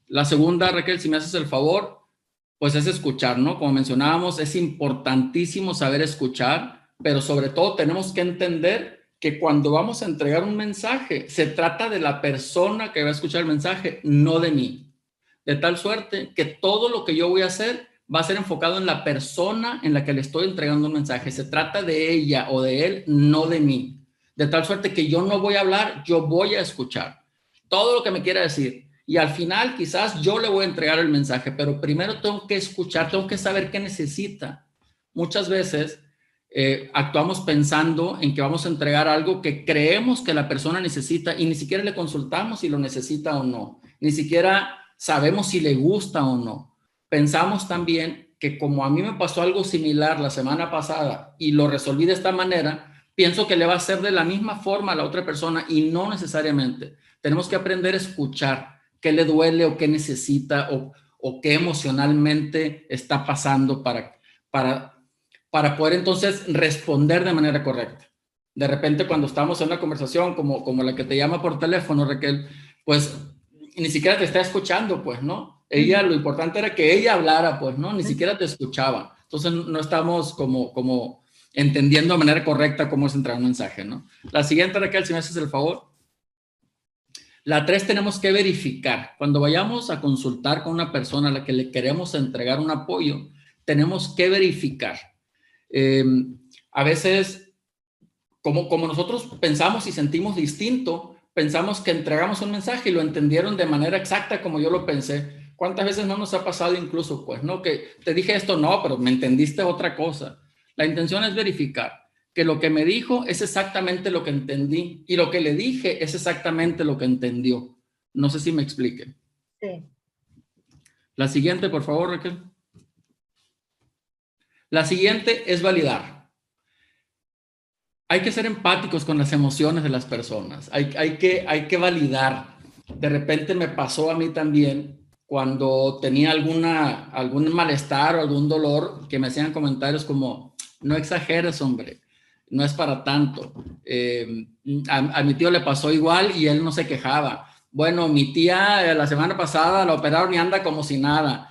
La segunda, Raquel, si me haces el favor, pues es escuchar, ¿no? Como mencionábamos, es importantísimo saber escuchar, pero sobre todo tenemos que entender que cuando vamos a entregar un mensaje, se trata de la persona que va a escuchar el mensaje, no de mí. De tal suerte que todo lo que yo voy a hacer va a ser enfocado en la persona en la que le estoy entregando un mensaje. Se trata de ella o de él, no de mí. De tal suerte que yo no voy a hablar, yo voy a escuchar todo lo que me quiera decir. Y al final quizás yo le voy a entregar el mensaje, pero primero tengo que escuchar, tengo que saber qué necesita. Muchas veces actuamos pensando en que vamos a entregar algo que creemos que la persona necesita y ni siquiera le consultamos si lo necesita o no. Ni siquiera sabemos si le gusta o no. Pensamos también que como a mí me pasó algo similar la semana pasada y lo resolví de esta manera, pienso que le va a hacer de la misma forma a la otra persona y no necesariamente. Tenemos que aprender a escuchar qué le duele o qué necesita o qué emocionalmente está pasando para poder entonces responder de manera correcta. De repente cuando estamos en una conversación como la que te llama por teléfono, Raquel, pues ni siquiera te está escuchando, pues, ¿no? Ella, lo importante era que ella hablara, pues, ¿no? Ni siquiera te escuchaba. Entonces no estamos como entendiendo de manera correcta cómo es entregar un mensaje, ¿no? La siguiente, Raquel, si me haces el favor. La 3, tenemos que verificar. Cuando vayamos a consultar con una persona a la que le queremos entregar un apoyo, tenemos que verificar. A veces, como nosotros pensamos y sentimos distinto, pensamos que entregamos un mensaje y lo entendieron de manera exacta como yo lo pensé. ¿Cuántas veces no nos ha pasado incluso, pues, no? Que te dije esto, no, pero me entendiste otra cosa. La intención es verificar que lo que me dijo es exactamente lo que entendí y lo que le dije es exactamente lo que entendió. No sé si me explique. Sí. La siguiente, por favor, Raquel. La siguiente es validar. Hay que ser empáticos con las emociones de las personas. Hay que validar. De repente me pasó a mí también cuando tenía algún malestar o algún dolor que me hacían comentarios como, no exageres, hombre, no es para tanto. A mi tío le pasó igual y él no se quejaba. Bueno, mi tía la semana pasada la operaron y anda como si nada.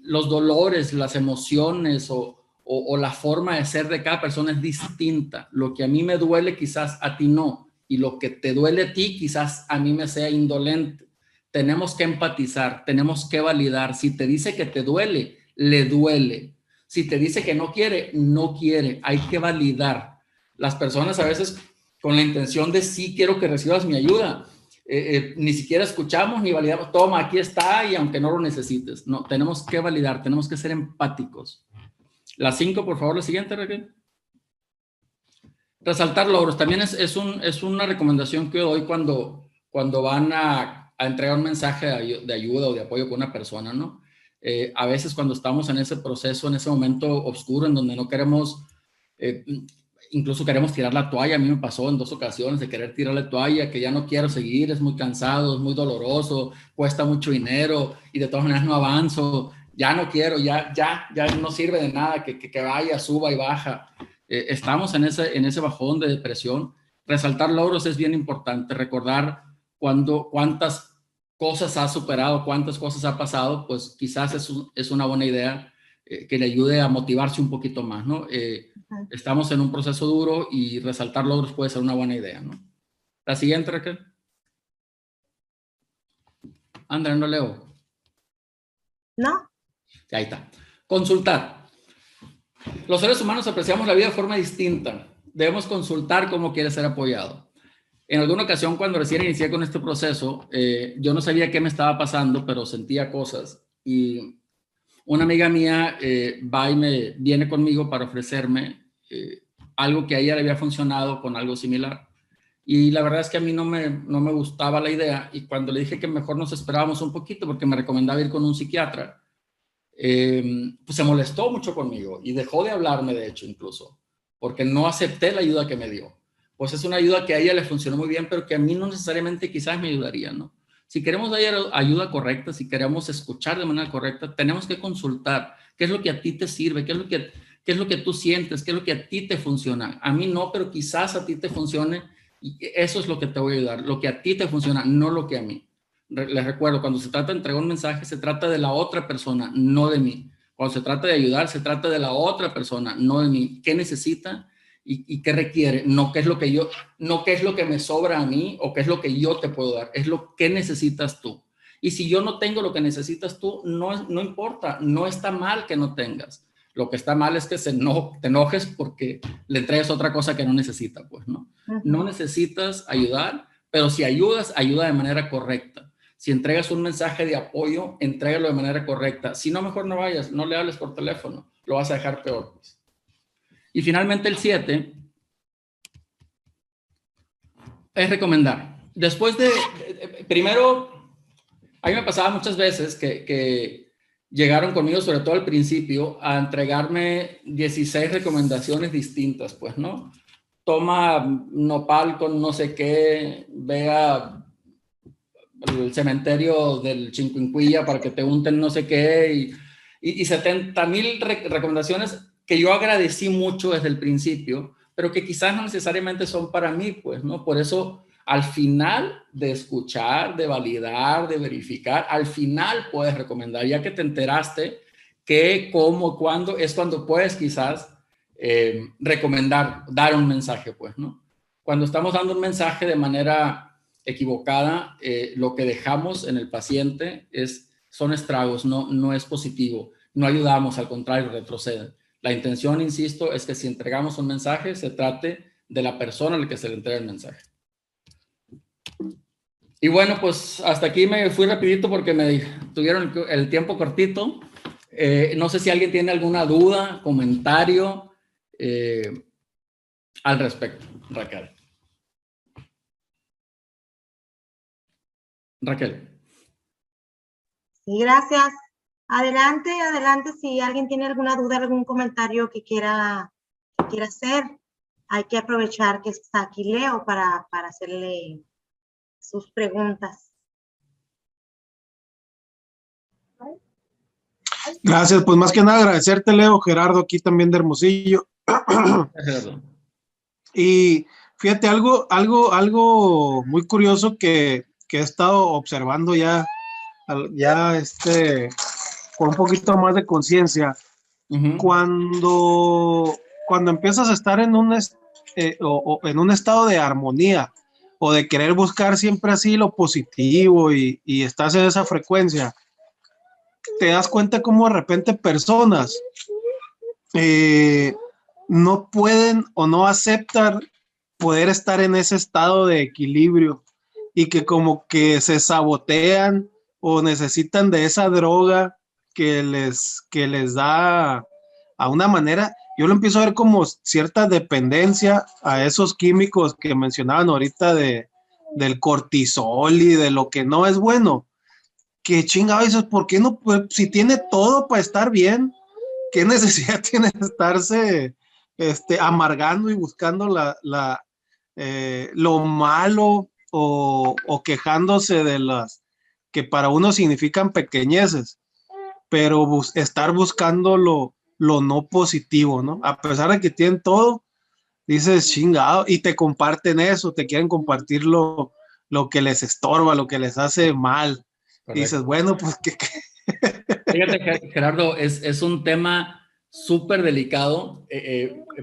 Los dolores, las emociones o la forma de ser de cada persona es distinta. Lo que a mí me duele quizás a ti no, y lo que te duele a ti quizás a mí me sea indolente. Tenemos que empatizar, tenemos que validar. Si te dice que te duele, le duele. Si te dice que no quiere, no quiere. Hay que validar. Las personas a veces con la intención de sí quiero que recibas mi ayuda, ni siquiera escuchamos ni validamos. Toma, aquí está, y aunque no lo necesites. No, tenemos que validar, tenemos que ser empáticos. La 5, por favor, la siguiente, Raquel. Resaltar logros. También es una recomendación que yo doy cuando van a entregar un mensaje de ayuda o de apoyo con una persona, ¿no? A veces cuando estamos en ese proceso, en ese momento oscuro en donde no queremos, incluso queremos tirar la toalla. A mí me pasó en 2 ocasiones de querer tirar la toalla, que ya no quiero seguir, es muy cansado, es muy doloroso, cuesta mucho dinero y de todas maneras no avanzo. Ya no quiero, ya no sirve de nada que vaya, suba y baja. Estamos en ese bajón de depresión. Resaltar logros es bien importante, recordar cuántas cosas ha superado, cuántas cosas ha pasado, pues quizás es una buena idea que le ayude a motivarse un poquito más, ¿no? Estamos en un proceso duro y resaltar logros puede ser una buena idea, ¿no? La siguiente, Raquel. Andrea, no leo. ¿No? Ahí está. Consultar. Los seres humanos apreciamos la vida de forma distinta. Debemos consultar cómo quiere ser apoyado. En alguna ocasión, cuando recién inicié con este proceso, yo no sabía qué me estaba pasando, pero sentía cosas. Y una amiga mía va y me viene conmigo para ofrecerme algo que a ella le había funcionado con algo similar. Y la verdad es que a mí no me gustaba la idea. Y cuando le dije que mejor nos esperábamos un poquito porque me recomendaba ir con un psiquiatra, pues se molestó mucho conmigo y dejó de hablarme, de hecho, incluso, porque no acepté la ayuda que me dio. Pues es una ayuda que a ella le funcionó muy bien, pero que a mí no necesariamente quizás me ayudaría, ¿no? Si queremos dar ayuda correcta, si queremos escuchar de manera correcta, tenemos que consultar qué es lo que a ti te sirve, qué es lo que tú sientes, qué es lo que a ti te funciona. A mí no, pero quizás a ti te funcione y eso es lo que te voy a ayudar, lo que a ti te funciona, no lo que a mí. Les recuerdo, cuando se trata de entregar un mensaje, se trata de la otra persona, no de mí. Cuando se trata de ayudar, se trata de la otra persona, no de mí. ¿Qué necesita y qué requiere? No qué es lo que me sobra a mí o qué es lo que yo te puedo dar. Es lo que necesitas tú. Y si yo no tengo lo que necesitas tú, no importa, no está mal que no tengas. Lo que está mal es que te enojes porque le entregues otra cosa que no necesita, pues, ¿no? No necesitas ayudar, pero si ayudas, ayuda de manera correcta. Si entregas un mensaje de apoyo, entrégalo de manera correcta. Si no, mejor no vayas, no le hables por teléfono, lo vas a dejar peor, pues. Y finalmente el 7 es recomendar. Después primero, a mí me pasaba muchas veces que llegaron conmigo, sobre todo al principio, a entregarme 16 recomendaciones distintas, pues, ¿no? Toma nopal con no sé qué, vea el cementerio del Chinquinquilla para que te unten no sé qué, y 70,000 recomendaciones que yo agradecí mucho desde el principio, pero que quizás no necesariamente son para mí, pues, ¿no? Por eso, al final de escuchar, de validar, de verificar, al final puedes recomendar, ya que te enteraste qué, cómo, cuándo, es cuando puedes quizás recomendar, dar un mensaje, pues, ¿no? Cuando estamos dando un mensaje de manera equivocada, lo que dejamos en el paciente son estragos, no es positivo, no ayudamos, al contrario, retroceden. La intención, insisto, es que si entregamos un mensaje, se trate de la persona a la que se le entrega el mensaje. Y bueno, pues hasta aquí me fui rapidito porque me tuvieron el tiempo cortito. No sé si alguien tiene alguna duda, comentario al respecto. Raquel. Sí, gracias. Adelante, adelante. Si alguien tiene alguna duda, algún comentario que quiera hacer, hay que aprovechar que está aquí Leo para hacerle sus preguntas. Gracias, pues más que nada agradecerte, Leo, Gerardo, aquí también de Hermosillo. Y fíjate, algo muy curioso que he estado observando ya con un poquito más de conciencia. Cuando empiezas a estar en en un estado de armonía o de querer buscar siempre así lo positivo y estás en esa frecuencia, te das cuenta cómo de repente personas no pueden o no aceptan poder estar en ese estado de equilibrio y que como que se sabotean o necesitan de esa droga que les da a una manera. Yo lo empiezo a ver como cierta dependencia a esos químicos que mencionaban ahorita del cortisol y de lo que no es bueno. Que chingado dices, ¿por qué no? Pues, si tiene todo para estar bien, ¿qué necesidad tiene de estarse amargando y buscando lo malo o quejándose de las que para uno significan pequeñeces, pero estar buscando lo no positivo, ¿no? A pesar de que tienen todo, dices, chingado, y te comparten eso, te quieren compartir lo que les estorba, lo que les hace mal. Correcto. Dices, bueno, pues que... Fíjate, Gerardo, es un tema súper delicado.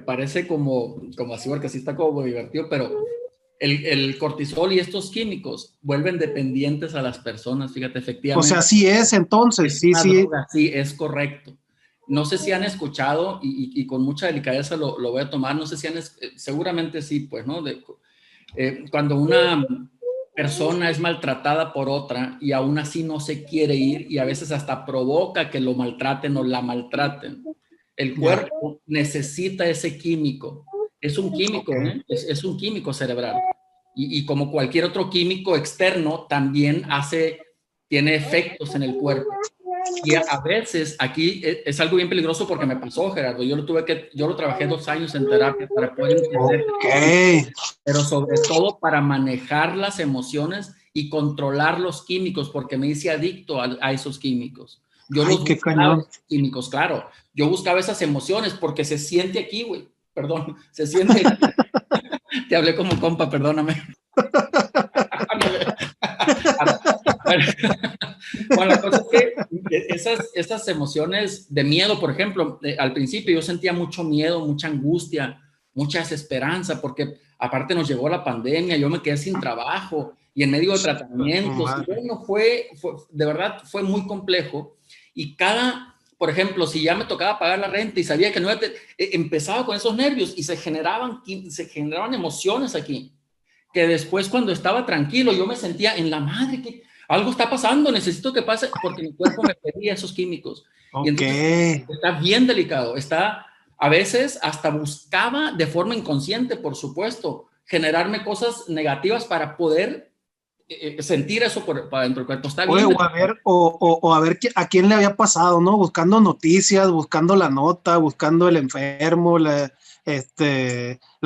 Parece como así, porque así está como divertido, pero el cortisol y estos químicos vuelven dependientes a las personas, fíjate, efectivamente. O sea, sí es entonces, es sí. Droga, sí, es correcto. No sé si han escuchado, y con mucha delicadeza lo voy a tomar, no sé si seguramente sí, pues, ¿no? Cuando una persona es maltratada por otra y aún así no se quiere ir y a veces hasta provoca que lo maltraten o la maltraten. El cuerpo necesita ese químico. Es un químico, ¿eh? Es un químico cerebral. Y como cualquier otro químico externo, también tiene efectos en el cuerpo. Y a veces aquí es algo bien peligroso porque me pasó, Gerardo. Yo lo trabajé 2 años en terapia para poder entender. Pero sobre todo para manejar las emociones y controlar los químicos, porque me hice adicto a esos químicos. Yo buscaba químicos, claro. Yo buscaba esas emociones porque se siente aquí, güey. Perdón, se siente aquí. Te hablé como compa, perdóname. Bueno, la cosa es que esas emociones de miedo, por ejemplo, al principio yo sentía mucho miedo, mucha angustia, mucha desesperanza, porque aparte nos llegó la pandemia, yo me quedé sin trabajo y en medio de tratamientos. Y bueno, de verdad, fue muy complejo. Y por ejemplo, si ya me tocaba pagar la renta y sabía que no empezaba con esos nervios y se generaban emociones aquí, que después cuando estaba tranquilo yo me sentía en la madre, que algo está pasando, necesito que pase, porque mi cuerpo me pedía esos químicos. Y entonces está bien delicado, a veces hasta buscaba de forma inconsciente, por supuesto, generarme cosas negativas para poder sentir eso para dentro del cuerpo. Está bien. Oye, o a ver a quién le había pasado, ¿no? Buscando noticias, buscando la nota, buscando el enfermo, la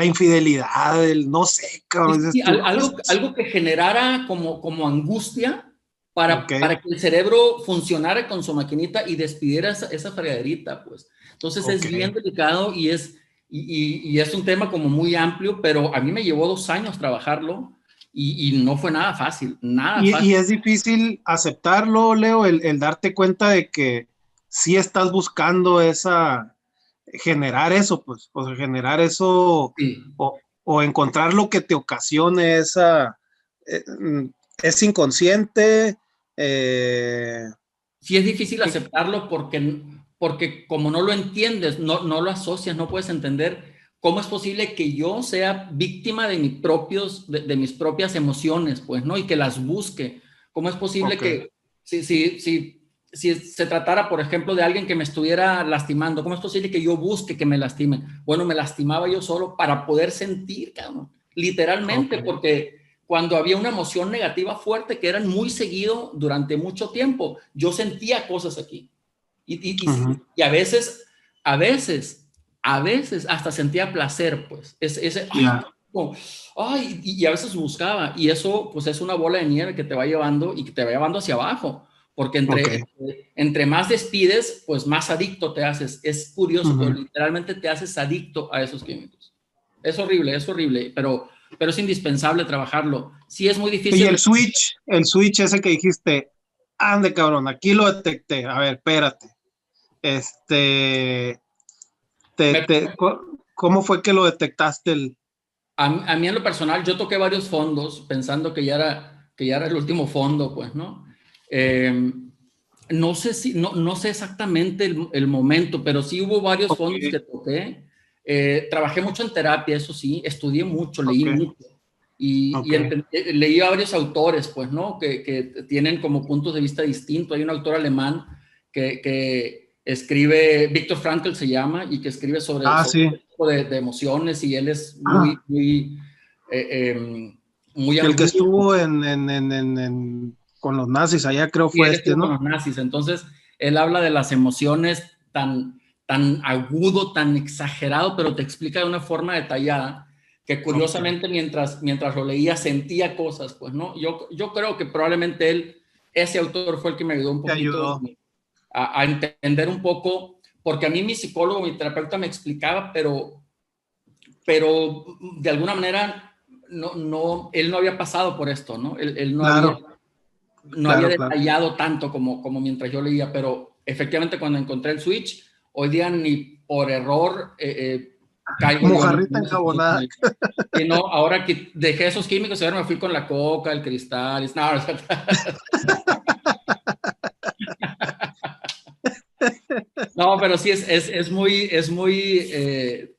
infidelidad, no sé, cabrón. Sí, algo que generara como angustia para que el cerebro funcionara con su maquinita y despidiera esa fregaderita, pues. Entonces es bien delicado y es un tema como muy amplio, pero a mí me llevó 2 años trabajarlo y no fue nada fácil, nada fácil. Y es difícil aceptarlo, Leo, el darte cuenta de que sí estás buscando generar eso, pues, o sea, generar eso, sí. o encontrar lo que te ocasione es inconsciente. Sí es difícil aceptarlo porque como no lo entiendes, no lo asocias, no puedes entender cómo es posible que yo sea víctima de mis propias emociones, pues, ¿no? Y que las busque. ¿Cómo es posible que si se tratara, por ejemplo, de alguien que me estuviera lastimando, cómo es posible que yo busque que me lastimen? Bueno, me lastimaba yo solo para poder sentir, cabrón, literalmente, porque cuando había una emoción negativa fuerte que eran muy seguido durante mucho tiempo, yo sentía cosas aquí. Y a veces hasta sentía placer, pues. Y a veces buscaba. Y eso, pues, es una bola de nieve que te va llevando y que te va llevando hacia abajo. Porque entre más despides, pues más adicto te haces. Es curioso, pero literalmente te haces adicto a esos químicos. Es horrible, pero es indispensable trabajarlo. Sí es muy difícil. Y el switch ese que dijiste, ande cabrón, aquí lo detecté. A ver, espérate. ¿Cómo fue que lo detectaste? A mí en lo personal, yo toqué varios fondos pensando que ya era el último fondo, pues, ¿no? No sé exactamente el momento, pero sí hubo varios fondos que toqué. Trabajé mucho en terapia, eso sí, estudié mucho, leí mucho. Y leí a varios autores, pues, ¿no? Que tienen como puntos de vista distintos. Hay un autor alemán que escribe, Viktor Frankl se llama, y que escribe sobre este tipo de emociones, y él es muy el que estuvo con los nazis allá, creo fue ¿no? Con los nazis. Entonces, él habla de las emociones tan agudo, tan exagerado, pero te explica de una forma detallada que curiosamente mientras lo leía sentía cosas, pues, ¿no? Yo creo que probablemente ese autor fue el que me ayudó un poquito a entender un poco, porque a mí mi psicólogo, mi terapeuta me explicaba, pero de alguna manera él no había pasado por esto, ¿no? Él no había detallado tanto como mientras yo leía, pero efectivamente cuando encontré el switch, hoy día ni por error caigo mojarrita enjabonada. Y no, ahora que dejé esos químicos, ahora me fui con la coca, el cristal. No, pero sí es muy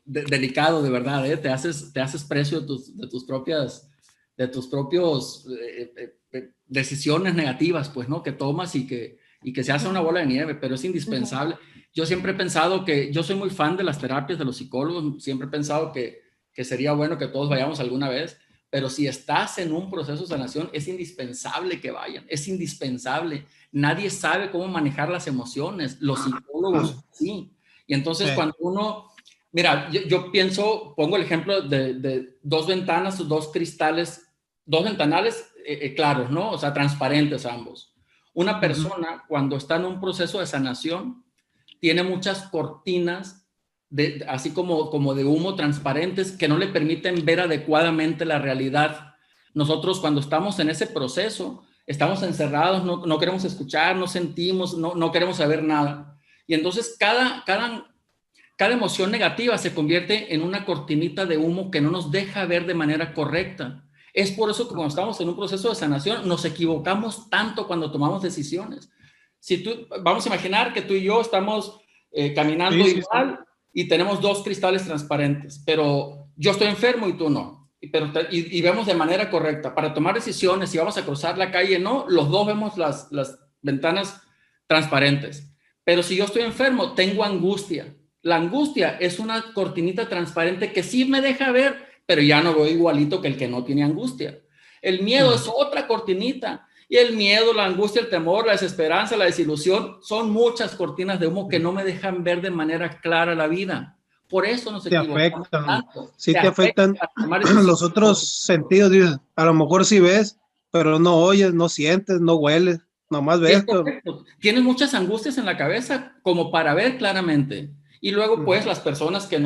delicado, de verdad, ¿eh? Te haces precio de tus propios decisiones negativas, pues, ¿no? Que tomas y que se hace una bola de nieve, pero es indispensable. Yo siempre he pensado yo soy muy fan de las terapias, de los psicólogos, siempre he pensado que sería bueno que todos vayamos alguna vez, pero si estás en un proceso de sanación, es indispensable que vayan, es indispensable. Nadie sabe cómo manejar las emociones, los psicólogos sí. Y entonces cuando uno, mira, yo pongo el ejemplo de 2 ventanas, 2 cristales, 2 ventanales claros, ¿no? O sea, transparentes ambos. Una persona cuando está en un proceso de sanación tiene muchas cortinas así como de humo transparentes que no le permiten ver adecuadamente la realidad. Nosotros cuando estamos en ese proceso estamos encerrados, no queremos escuchar, no sentimos, no queremos saber nada. Y entonces cada emoción negativa se convierte en una cortinita de humo que no nos deja ver de manera correcta. Es por eso que cuando estamos en un proceso de sanación nos equivocamos tanto cuando tomamos decisiones. Vamos a imaginar que tú y yo estamos caminando igual y tenemos dos cristales transparentes, pero yo estoy enfermo y tú no. Y vemos de manera correcta. Para tomar decisiones, si vamos a cruzar la calle, no, los dos vemos las ventanas transparentes. Pero si yo estoy enfermo, tengo angustia. La angustia es una cortinita transparente que sí me deja ver, pero ya no veo igualito que el que no tiene angustia. El miedo es otra cortinita. Y el miedo, la angustia, el temor, la desesperanza, la desilusión, son muchas cortinas de humo que no me dejan ver de manera clara la vida. Por eso nos equivocamos tanto. Sí te afectan los otros sentidos. Dices, a lo mejor sí ves, pero no oyes, no sientes, no hueles, nomás ves. Tienes muchas angustias en la cabeza como para ver claramente. Y luego, pues, las personas que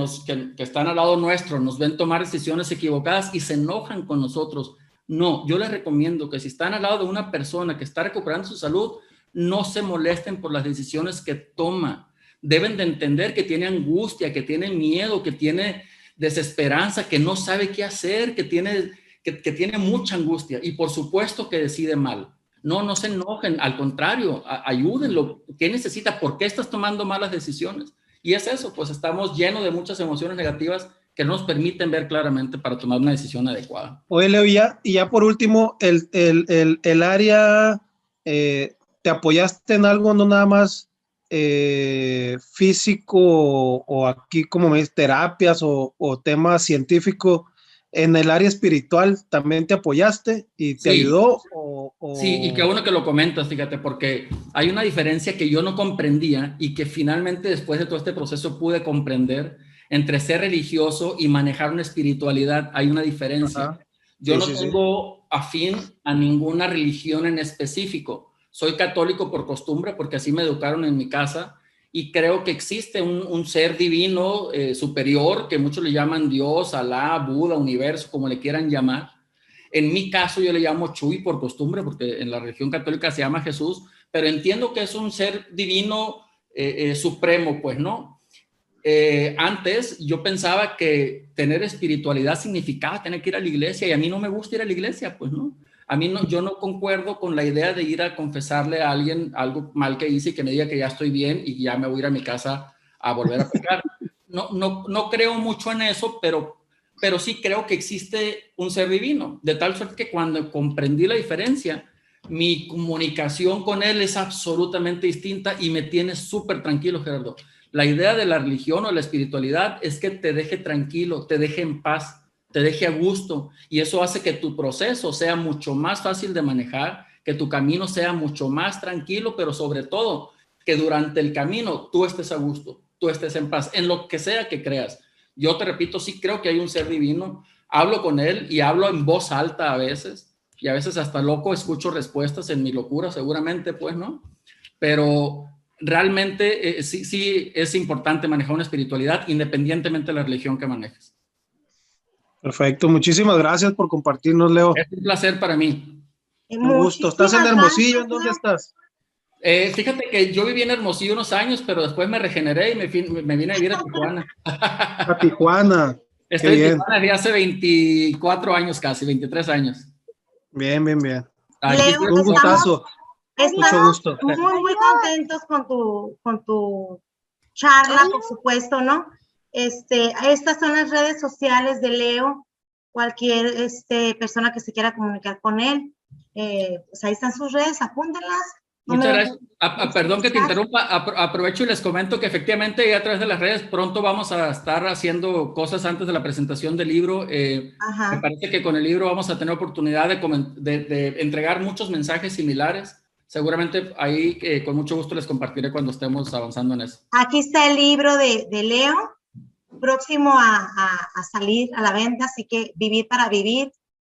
están al lado nuestro nos ven tomar decisiones equivocadas y se enojan con nosotros. No, yo les recomiendo que si están al lado de una persona que está recuperando su salud, no se molesten por las decisiones que toma. Deben de entender que tiene angustia, que tiene miedo, que tiene desesperanza, que no sabe qué hacer, que tiene mucha angustia y por supuesto que decide mal. No se enojen, al contrario, ayúdenlo. ¿Qué necesita? ¿Por qué estás tomando malas decisiones? Y es eso, pues estamos llenos de muchas emociones negativas que no nos permiten ver claramente para tomar una decisión adecuada. Oye, Leo, y ya por último, el área, ¿te apoyaste en algo, no nada más físico o aquí como me dices, terapias o tema científico? ¿En el área espiritual también te apoyaste y te ayudó? Sí, y qué bueno que lo comentas, fíjate, porque hay una diferencia que yo no comprendía y que finalmente después de todo este proceso pude comprender. Entre ser religioso y manejar una espiritualidad hay una diferencia. Yo no tengo afín a ninguna religión en específico. Soy católico por costumbre porque así me educaron en mi casa y creo que existe un ser divino superior que muchos le llaman Dios, Alá, Buda, universo, como le quieran llamar. En mi caso yo le llamo Chuy por costumbre porque en la religión católica se llama Jesús, pero entiendo que es un ser divino supremo, pues, ¿no? Antes yo pensaba que tener espiritualidad significaba tener que ir a la iglesia y a mí no me gusta ir a la iglesia, pues no. A mí no, yo no concuerdo con la idea de ir a confesarle a alguien algo mal que hice y que me diga que ya estoy bien y ya me voy a ir a mi casa a volver a pecar. No creo mucho en eso, pero sí creo que existe un ser divino, de tal suerte que cuando comprendí la diferencia, mi comunicación con él es absolutamente distinta y me tiene súper tranquilo, Gerardo. La idea de la religión o la espiritualidad es que te deje tranquilo, te deje en paz, te deje a gusto y eso hace que tu proceso sea mucho más fácil de manejar, que tu camino sea mucho más tranquilo, pero sobre todo que durante el camino tú estés a gusto, tú estés en paz, en lo que sea que creas. Yo te repito, sí creo que hay un ser divino, hablo con él y hablo en voz alta a veces y a veces hasta loco escucho respuestas en mi locura seguramente, pues, ¿no? Pero realmente sí es importante manejar una espiritualidad independientemente de la religión que manejes. Perfecto, muchísimas gracias por compartirnos, Leo. Es un placer para mí. Un gusto. ¿Estás en Hermosillo? ¿En dónde estás? Fíjate que yo viví en Hermosillo unos años, pero después me regeneré y me vine a vivir a Tijuana. A Tijuana. Estoy en Tijuana desde hace 24 años casi, 23 años. Bien. Aquí Leo, un gustazo. Mucho gusto. Muy contentos con tu charla, por supuesto, ¿no? Estas son las redes sociales de Leo. Cualquier persona que se quiera comunicar con él, pues ahí están sus redes, apúntenlas. Muchas gracias. Perdón que te interrumpa. Aprovecho y les comento que efectivamente a través de las redes pronto vamos a estar haciendo cosas antes de la presentación del libro. Me parece que con el libro vamos a tener oportunidad de entregar muchos mensajes similares. Seguramente ahí con mucho gusto les compartiré cuando estemos avanzando en eso. Aquí está el libro de Leo, próximo a salir a la venta, así que Vivir para Vivir,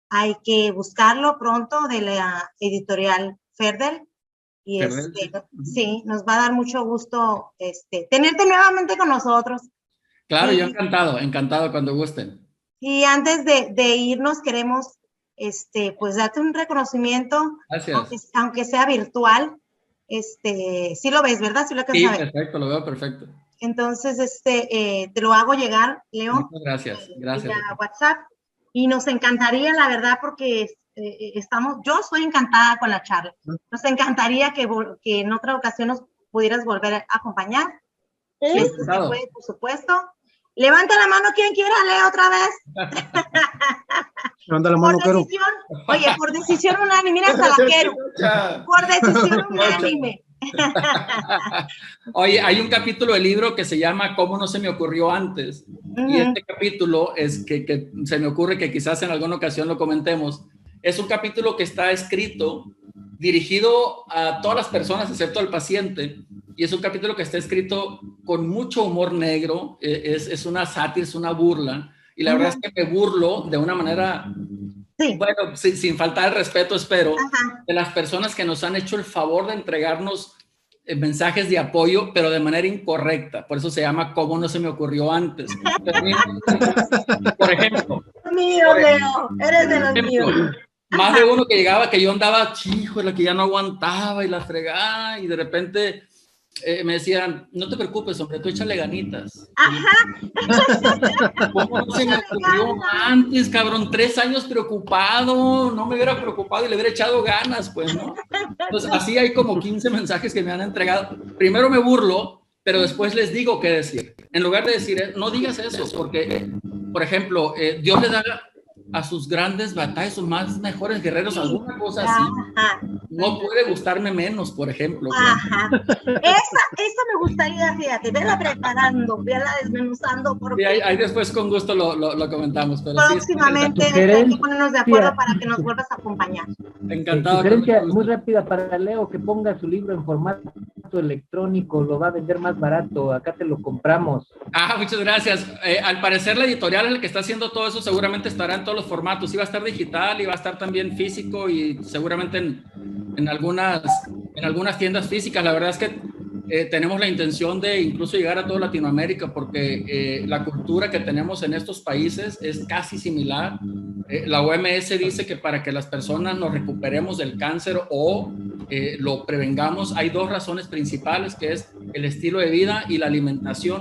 hay que buscarlo pronto, de la editorial Ferdel. Y sí, nos va a dar mucho gusto tenerte nuevamente con nosotros. Claro, yo encantado cuando gusten. Y antes de irnos queremos pues darte un reconocimiento. Gracias. Aunque sea virtual. Sí lo ves, ¿verdad? Sí, perfecto, lo veo perfecto. Entonces, te lo hago llegar, Leo. Muchas gracias. Vía WhatsApp. y nos encantaría, la verdad, porque yo estoy encantada con la charla. Nos encantaría que en otra ocasión nos pudieras volver a acompañar. Si es que se puede, por supuesto. Levanta la mano quien quiera, Leo, otra vez. Levanta la mano, Caro. Oye, por decisión unánime, mira hasta la quiero. Por decisión unánime. Oye, hay un capítulo del libro que se llama ¿Cómo no se me ocurrió antes? Y este capítulo es que se me ocurre que quizás en alguna ocasión lo comentemos. Es un capítulo que está escrito, dirigido a todas las personas excepto al paciente. Y es un capítulo que está escrito con mucho humor negro, es una sátira, es una burla. Y la verdad es que me burlo de una manera, bueno, sin faltar el respeto, espero, de las personas que nos han hecho el favor de entregarnos mensajes de apoyo, pero de manera incorrecta. Por eso se llama ¿Cómo no se me ocurrió antes? Por ejemplo. Leo, eres de los míos. Más de uno que llegaba que yo andaba, híjole, que ya no aguantaba y la fregaba y de repente me decían, no te preocupes, hombre, tú échale ganitas. ¿Cómo no se me ocurrió antes, cabrón? 3 años preocupado, no me hubiera preocupado y le hubiera echado ganas, pues, ¿no? Entonces, así hay como 15 mensajes que me han entregado. Primero me burlo, pero después les digo qué decir. En lugar de decir, no digas eso, porque, por ejemplo, Dios le da a sus grandes batallas, sus más mejores guerreros, alguna cosa así. No puede gustarme menos, por ejemplo. Esa me gustaría, fíjate, verla preparando, verla desmenuzando. Sí, ahí después con gusto lo comentamos. Pero próximamente hay que ponernos de acuerdo para que nos vuelvas a acompañar. Encantado. Sugerencia muy rápida para Leo, que ponga su libro en formato electrónico, lo va a vender más barato, acá te lo compramos. Muchas gracias. Al parecer la editorial, el que está haciendo todo eso, seguramente estará en todos los formatos. Sí va a estar digital y va a estar también físico y seguramente en algunas tiendas físicas. La verdad es que tenemos la intención de incluso llegar a toda Latinoamérica porque la cultura que tenemos en estos países es casi similar. La OMS dice que para que las personas nos recuperemos del cáncer o lo prevengamos, hay 2 razones principales, que es el estilo de vida y la alimentación.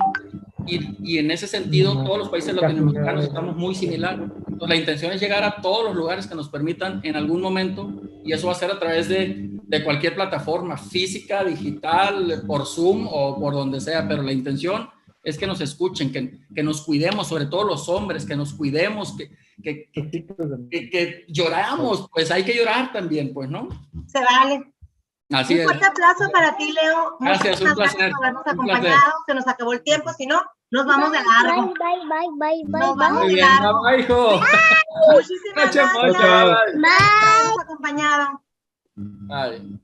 Y en ese sentido, todos los países latinoamericanos estamos muy similares. Entonces, la intención es llegar a todos los lugares que nos permitan en algún momento, y eso va a ser a través de cualquier plataforma física, digital, por Zoom o por donde sea, pero la intención es que nos escuchen, que nos cuidemos, sobre todo los hombres, que nos cuidemos, que lloramos, pues hay que llorar también, pues, ¿no? Se vale. Así un fuerte aplauso para ti, Leo. Gracias, un placer. Gracias por habernos acompañado. Se nos acabó el tiempo, si no, nos vamos de largo. Bye. Nos vamos de largo. Bye, hijo. Muchísimas gracias. Bye. Nos acompañaron. Bye.